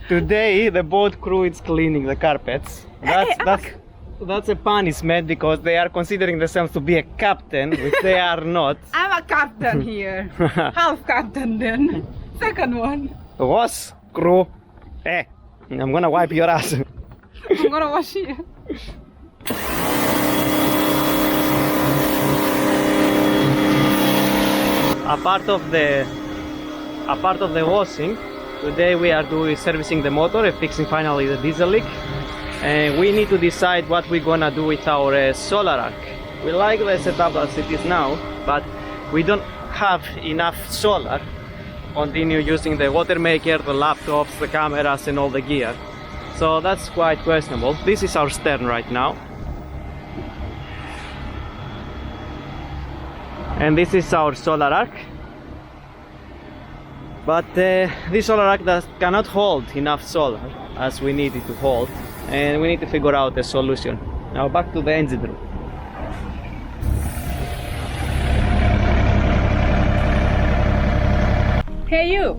Today the boat crew is cleaning the carpets. That's a punishment because they are considering themselves to be a captain, which they are not. I'm a captain here. Half captain then. Second one. Was crew. I'm gonna wipe your ass. I'm gonna wash here. A part of the washing, today we are servicing the motor and fixing finally the diesel leak. And we need to decide what we're gonna do with our solar arc. We like the setup as it is now, but we don't have enough solar to continue using the water maker, the laptops, the cameras and all the gear. So that's quite questionable. This is our stern right now. And this is our solar arc. But this solar arc cannot hold enough solar as we need it to hold. And we need to figure out a solution. Now back to the engine room. Hey you!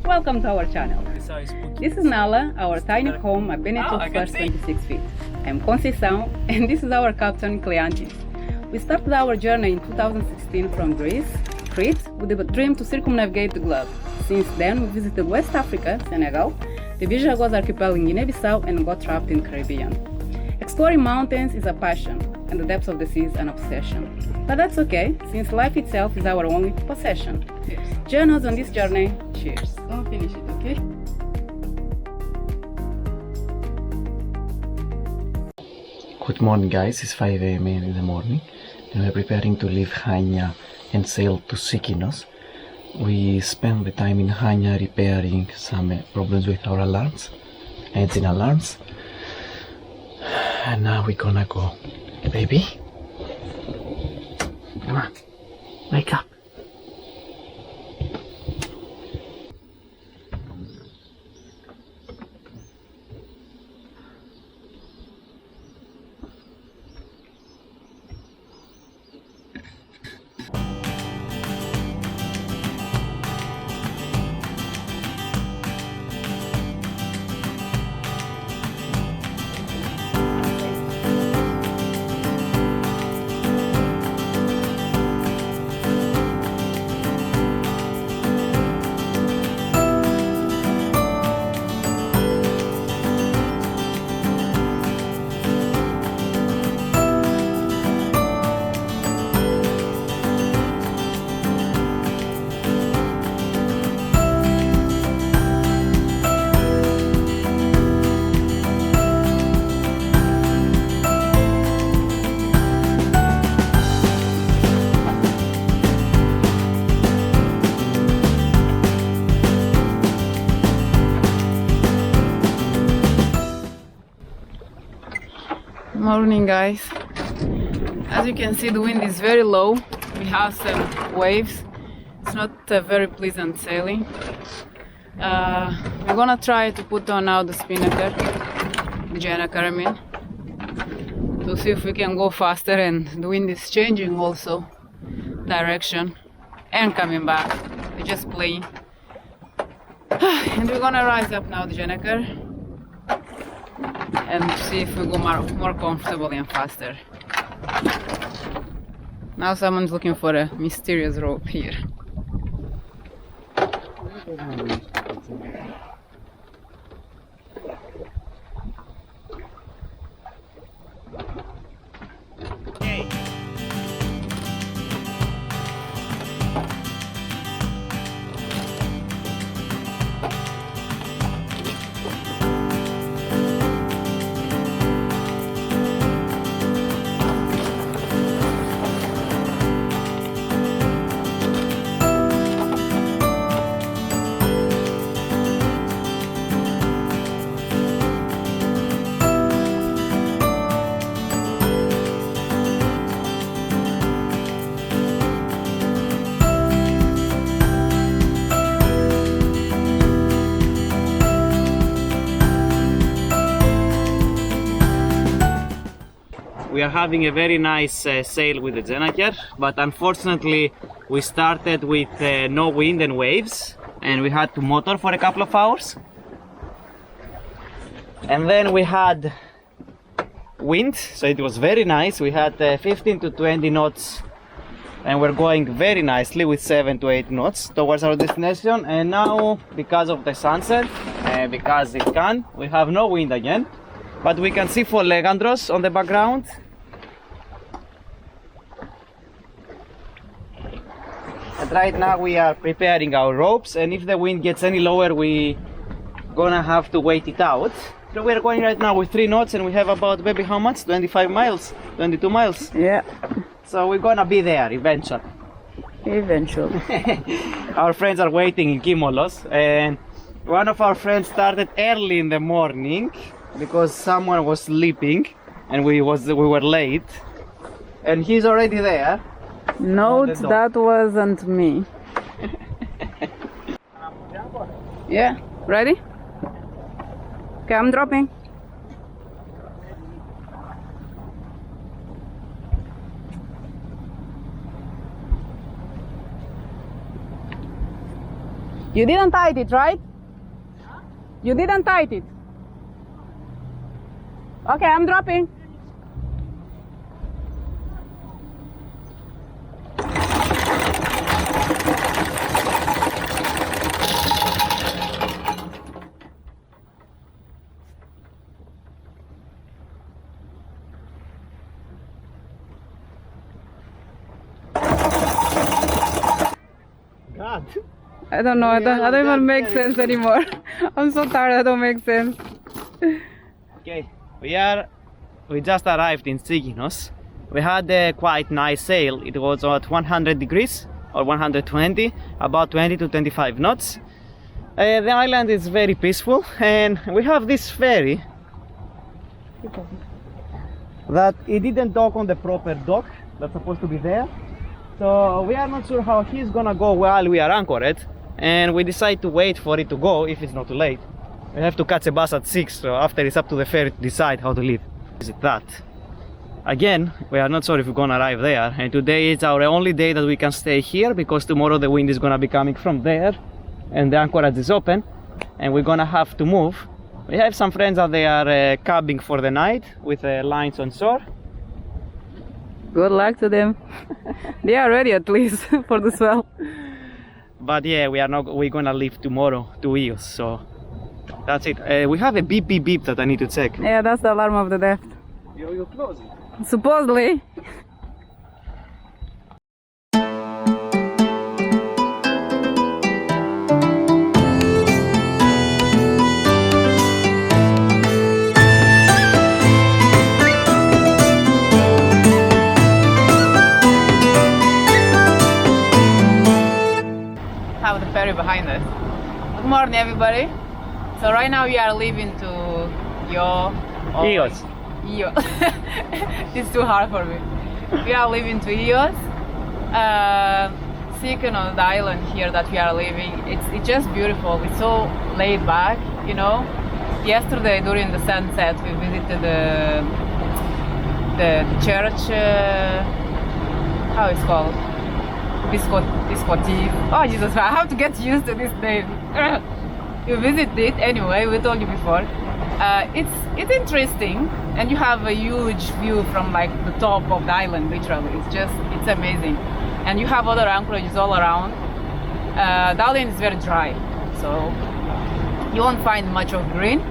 Welcome to our channel. This is Nala, our tiny home at Beneto's first 26 feet. I'm Conceição and this is our captain Cleantis. We started our journey in 2016 from Greece, Crete, with the dream to circumnavigate the globe. Since then we visited West Africa, Senegal, the Vijagos archipelago in Guinea-Bissau and got trapped in the Caribbean. Exploring mountains is a passion and the depths of the sea is an obsession. But that's okay, since life itself is our only possession. Join us on this journey. Cheers. Don't finish it, okay? Good morning guys, it's 5 AM in the morning and we're preparing to leave Chania and sail to Sikinos. We spent the time in Chania repairing some problems with our alarms, engine alarms, and now we're gonna go. Baby, come on, wake up. Morning guys. As you can see, the wind is very low. We have some waves. It's not very pleasant sailing. We're gonna try to put on now the spinnaker, the Janaker I mean, to see if we can go faster, and the wind is changing also direction and coming back. We're just playing. And we're gonna rise up now the Janaker and see if we go more comfortably and faster. Now someone's looking for a mysterious rope here. We are having a very nice sail with the Jenaker, but unfortunately we started with no wind and waves and we had to motor for a couple of hours. And then we had wind, so it was very nice. We had 15 to 20 knots, and we're going very nicely with 7 to 8 knots towards our destination. And now, because of the sunset, because it can, we have no wind again, but we can see Folegandros on the background. And right now we are preparing our ropes, and if the wind gets any lower, we gonna have to wait it out. So we're going right now with 3 knots, and we have about maybe how much? 25 miles, 22 miles. Yeah. So we're gonna be there eventually. Eventually. Our friends are waiting in Kimolos, and one of our friends started early in the morning because someone was sleeping, and we were late. And he's already there. Note that wasn't me. Yeah, ready? Okay, I'm dropping. You didn't tight it, right? You didn't tight it. Okay, I'm dropping. God. I don't know, I don't even make sense anymore. I'm so tired, I don't make sense. Okay, we just arrived in Sikinos. We had a quite nice sail. It was at 100 degrees or 120, about 20 to 25 knots. The island is very peaceful, and we have this ferry that it didn't dock on the proper dock that's supposed to be there. So we are not sure how he's gonna go while we are anchored, and we decide to wait for it to go if it's not too late. We have to catch a bus at 6, so after it's up to the ferry to decide how to leave. Is it that? Again, we are not sure if we're gonna arrive there, and today is our only day that we can stay here because tomorrow the wind is gonna be coming from there and the anchorage is open and we're gonna have to move. We have some friends that they are camping for the night with lines on shore. Good luck to them. They are ready at least for the swell. But yeah, we're gonna leave tomorrow to Ios, so that's it. We have a beep beep beep that I need to check. Yeah, that's the alarm of the death. You're closing. Supposedly. Have the ferry behind us. Good morning, everybody. So right now we are leaving to Ios. It's too hard for me. We are leaving to Ios. Sikinos, the island here that we are leaving, it's just beautiful. It's so laid back, you know. Yesterday during the sunset we visited the church, how it's called? Discotive. Oh Jesus, I have to get used to this name. You visit it anyway, we told you before. It's interesting, and you have a huge view from like the top of the island, literally. It's amazing. And you have other anchorages all around. The island is very dry, so you won't find much of green,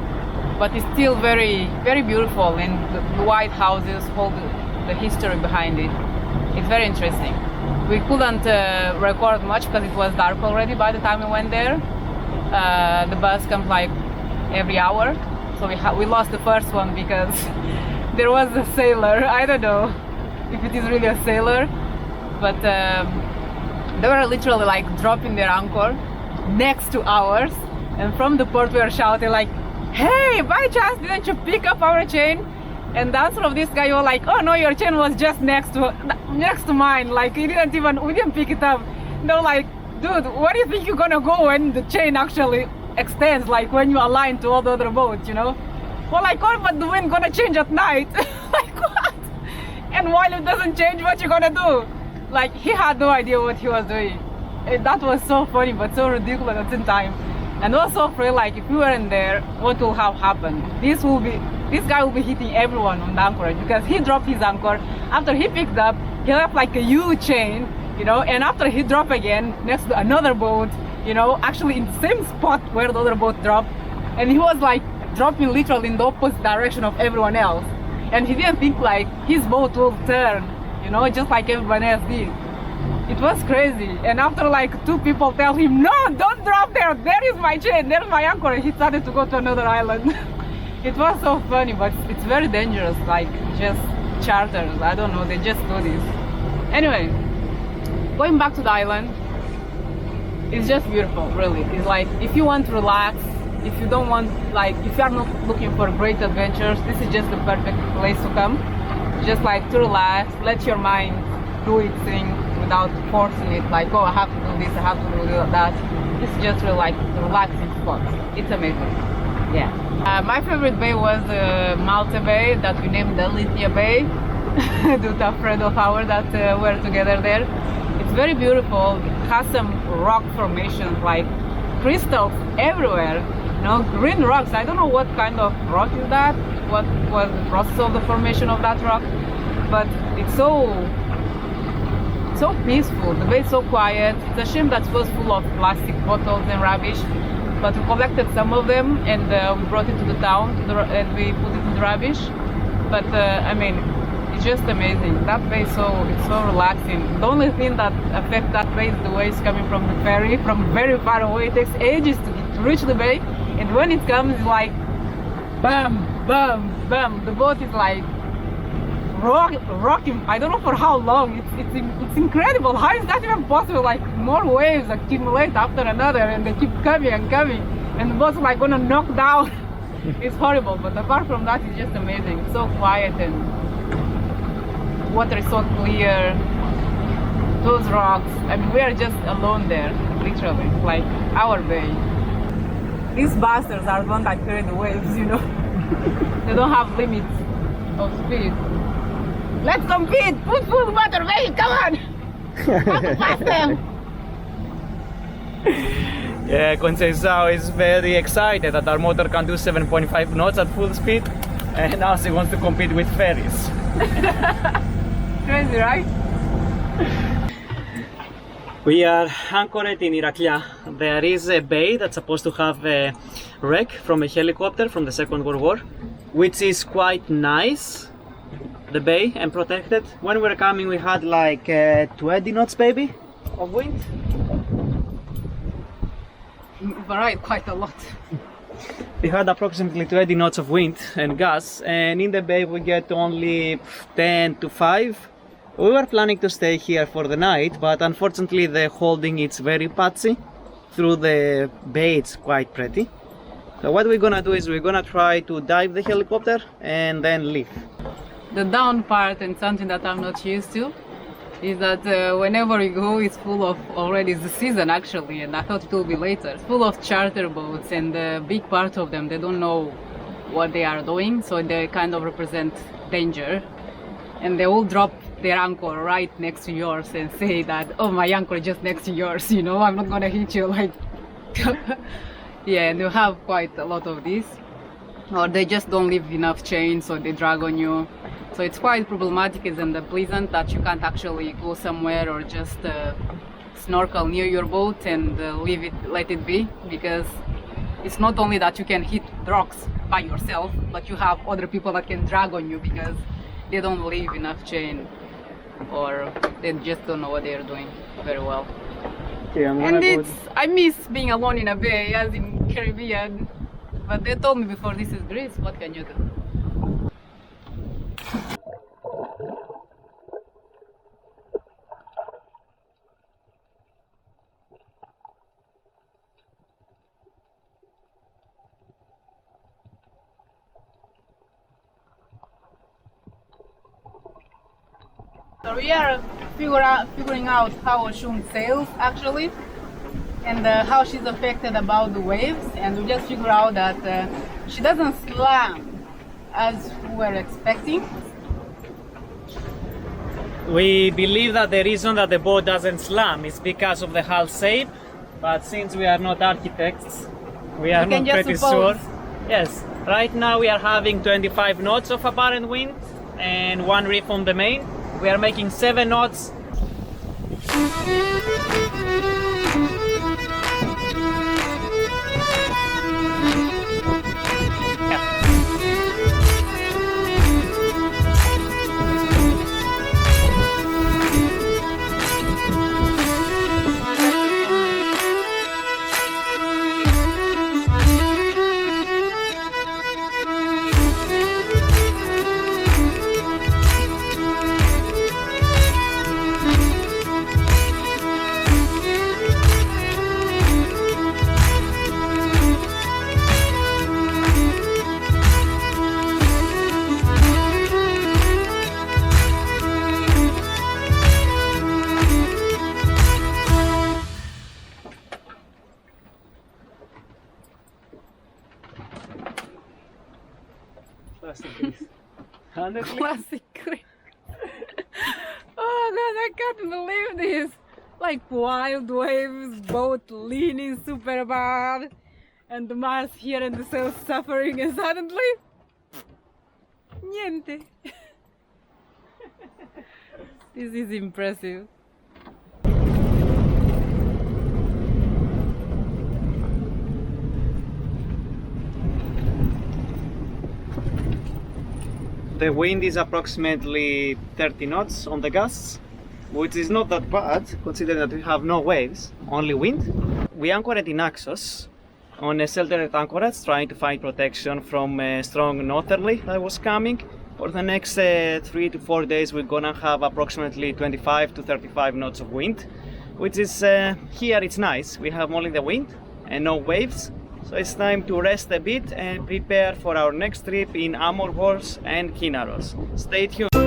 but it's still very, very beautiful, and the white houses hold the history behind it. It's very interesting. We couldn't record much because it was dark already by the time we went there. The bus comes like every hour, so we lost the first one because there was a sailor. I don't know if it is really a sailor, but they were literally like dropping their anchor next to ours, and from the port we were shouting like, "Hey, by chance didn't you pick up our chain?" And the answer of this guy was like, "Oh no, your chain was just next to mine. Like we didn't pick it up." They're like, "Dude, where do you think you're gonna go when the chain actually extends? Like when you align to all the other boats, you know?" We're like, "Oh, but the wind gonna change at night." Like what? And while it doesn't change, what you gonna do? Like he had no idea what he was doing. And that was so funny, but so ridiculous at the same time. And also afraid, like, if we weren't there, what will have happened? This guy will be hitting everyone on the anchorage, because he dropped his anchor. After he picked up, he left like a U-chain, you know, and after he dropped again next to another boat, you know, actually in the same spot where the other boat dropped, and he was like dropping literally in the opposite direction of everyone else. And he didn't think like his boat will turn, you know, just like everyone else did. It was crazy. And after like 2 people tell him, no, don't drop there, there is my chain, there's my anchor, he started to go to another island. It was so funny, but it's very dangerous, like just charters, I don't know, they just do this. Anyway, going back to the island, it's just beautiful, really. It's like, if you want to relax, if you don't want, like, if you are not looking for great adventures, this is just the perfect place to come. Just like to relax, let your mind do its thing without forcing it, like, oh, I have to do this, I have to do that. This is just really like a relaxing spot. It's amazing. Yeah. My favorite bay was Malta Bay, that we named the Lithia Bay due to a friend of ours that were together there. It's very beautiful. It has some rock formations, like crystals everywhere. You know, green rocks. I don't know what kind of rock is that, what was the process of the formation of that rock, but it's so peaceful. The bay is so quiet. It's a shame that it was full of plastic bottles and rubbish, but we collected some of them and we brought it to the town and we put it in the rubbish. But I mean, it's just amazing. That bay is so relaxing. The only thing that affects that bay is the waves coming from the ferry from very far away. It takes ages to reach the bay, and when it comes, it's like bam, bam, bam. The boat is like rocking. I don't know for how long. It's incredible. How is that even possible? Like, more waves accumulate after another, and they keep coming and coming, and the boat's like gonna knock down. It's horrible. But apart from that, it's just amazing. It's so quiet, and water is so clear. Those rocks. I mean, we are just alone there, literally. Like our bay. These bastards are the ones that carry the waves, you know. They don't have limits of speed. Let's compete! Put full water, baby, come on! How to pass them? Yeah, Conceição is very excited that our motor can do 7.5 knots at full speed, and now she wants to compete with ferries. Crazy, right? We are anchored in Iraklia. There is a bay that's supposed to have a wreck from a helicopter from the Second World War, which is quite nice, the bay, and protected. When we were coming, we had like 20 knots, baby, of wind. Varied quite a lot. We had approximately 20 knots of wind and gas, and in the bay we get only 10 to 5. We were planning to stay here for the night, but unfortunately the holding is very patchy. Through the bay it's quite pretty. So what we're gonna do is we're gonna try to dive the helicopter and then leave. The down part, and something that I'm not used to, is that whenever we go, it's full of, already it's the season actually, and I thought it will be later. It's full of charter boats, and a big part of them, they don't know what they are doing, so they kind of represent danger. And they will drop their anchor right next to yours and say that, oh, my anchor is just next to yours, you know, I'm not gonna hit you, like. Yeah, and you have quite a lot of these. Or they just don't leave enough chain, so they drag on you. So it's quite problematic and unpleasant that you can't actually go somewhere or just snorkel near your boat and leave it, let it be, because it's not only that you can hit rocks by yourself, but you have other people that can drag on you because they don't leave enough chain, or they just don't know what they are doing very well. Okay, and I miss being alone in a bay, as in Caribbean, but they told me before, this is Greece, what can you do? So we are figuring out how Oshun sails actually, and how she's affected about the waves, and we just figure out that she doesn't slam as we were expecting. We believe that the reason that the boat doesn't slam is because of the hull shape, but since we are not architects, We are You can not just pretty suppose. sure. Yes, right now we are having 25 knots of apparent wind and one reef on the main. We are making 7 knots. Classic Crete. Oh god, I can't believe this. Like wild waves, boat leaning super bad, and the mast here and the sails suffering, and suddenly niente. This is impressive. The wind is approximately 30 knots on the gusts, which is not that bad considering that we have no waves, only wind. We anchored in Naxos on a sheltered anchorage, trying to find protection from a strong northerly that was coming. For the next 3 to 4 days we're gonna have approximately 25 to 35 knots of wind, which is here it's nice. We have only the wind and no waves. So it's time to rest a bit and prepare for our next trip in Amor Wars and Kynaros. Stay tuned.